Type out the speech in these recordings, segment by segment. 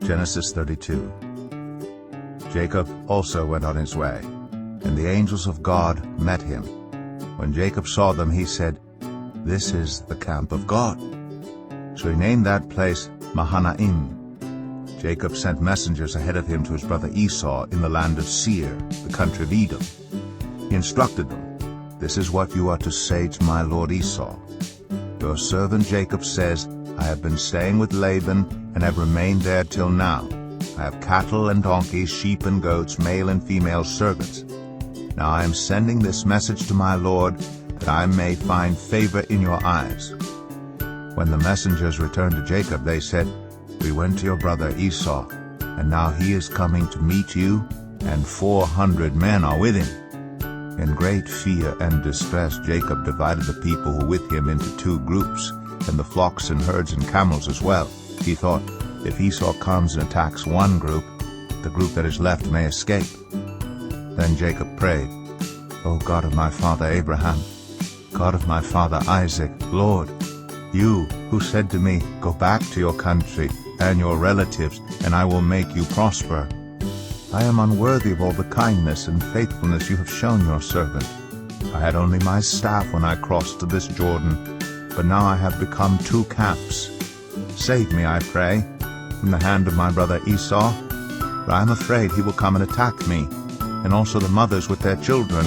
Genesis 32. Jacob also went on his way, and the angels of God met him. When Jacob saw them, he said, "This is the camp of God." So he named that place Mahanaim. Jacob sent messengers ahead of him to his brother Esau in the land of Seir, the country of Edom. He instructed them, "This is what you are to say to my lord Esau. Your servant Jacob says, I have been staying with Laban and have remained there till now. I have cattle and donkeys, sheep and goats, male and female servants. Now I am sending this message to my lord, that I may find favor in your eyes." When the messengers returned to Jacob, they said, "We went to your brother Esau, and now he is coming to meet you, and 400 men are with him." In great fear and distress, Jacob divided the people who were with him into 2 groups, and the flocks and herds and camels as well. He thought, if Esau comes and attacks one group, the group that is left may escape. Then Jacob prayed, "O God of my father Abraham, God of my father Isaac, Lord, you who said to me, 'Go back to your country and your relatives, and I will make you prosper,' I am unworthy of all the kindness and faithfulness you have shown your servant. I had only my staff when I crossed this Jordan, but now I have become 2 camps. Save me, I pray, from the hand of my brother Esau, for I am afraid he will come and attack me, and also the mothers with their children.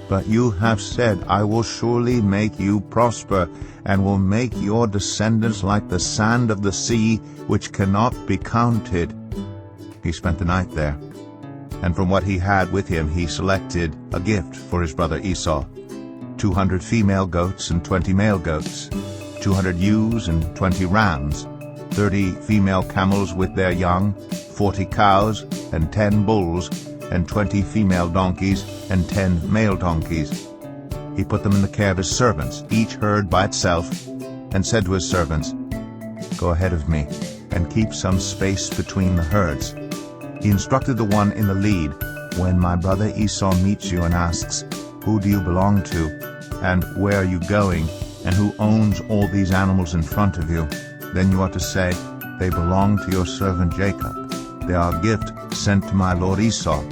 But you have said, I will surely make you prosper, and will make your descendants like the sand of the sea, which cannot be counted." He spent the night there, and from what he had with him he selected a gift for his brother Esau: 200 female goats and 20 male goats, 200 ewes and 20 rams, 30 female camels with their young, 40 cows and 10 bulls, and 20 female donkeys and 10 male donkeys. He put them in the care of his servants, each herd by itself, and said to his servants, "Go ahead of me, and keep some space between the herds." He instructed the one in the lead, "When my brother Esau meets you and asks, 'Who do you belong to, and where are you going, and who owns all these animals in front of you?' then you are to say, 'They belong to your servant Jacob. They are a gift sent to my lord Esau,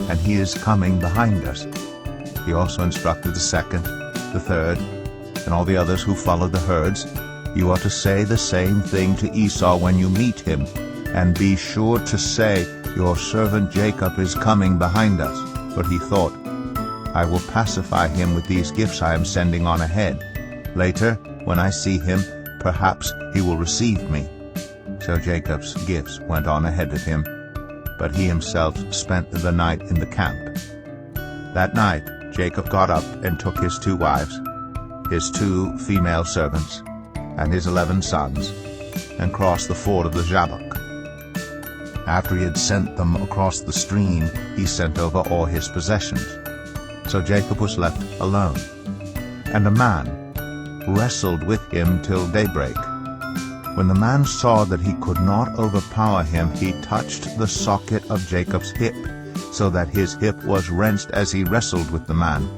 and he is coming behind us.'" He also instructed the second, the third, and all the others who followed the herds, "You are to say the same thing to Esau when you meet him, and be sure to say, 'Your servant Jacob is coming behind us.'" But he thought, "I will pacify him with these gifts I am sending on ahead. Later, when I see him, perhaps he will receive me." So Jacob's gifts went on ahead of him, but he himself spent the night in the camp. That night Jacob got up and took his 2 wives, his 2 female servants, and his 11 sons, and crossed the ford of the Jabbok. After he had sent them across the stream, he sent over all his possessions. So Jacob was left alone, and a man wrestled with him till daybreak. When the man saw that he could not overpower him, he touched the socket of Jacob's hip, so that his hip was wrenched as he wrestled with the man.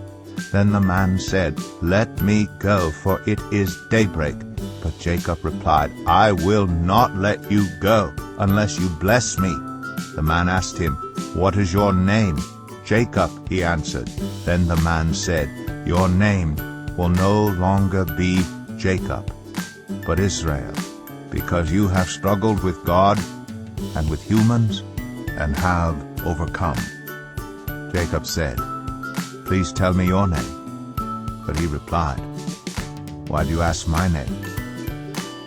Then the man said, "Let me go, for it is daybreak." But Jacob replied, "I will not let you go, unless you bless me." The man asked him, "What is your name?" "Jacob," he answered. Then the man said, "Your name will no longer be Jacob, but Israel, because you have struggled with God and with humans, and have overcome." Jacob said, "Please tell me your name." But he replied, "Why do you ask my name?"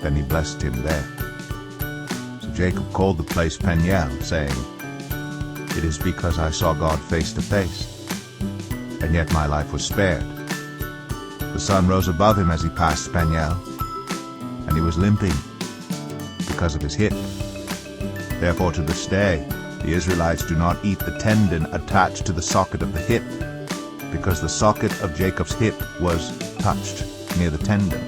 Then he blessed him there. So Jacob called the place Peniel, saying, "It is because I saw God face to face, and yet my life was spared." The sun rose above him as he passed Peniel, and he was limping because of his hip. Therefore to this day the Israelites do not eat the tendon attached to the socket of the hip, because the socket of Jacob's hip was touched near the tendon.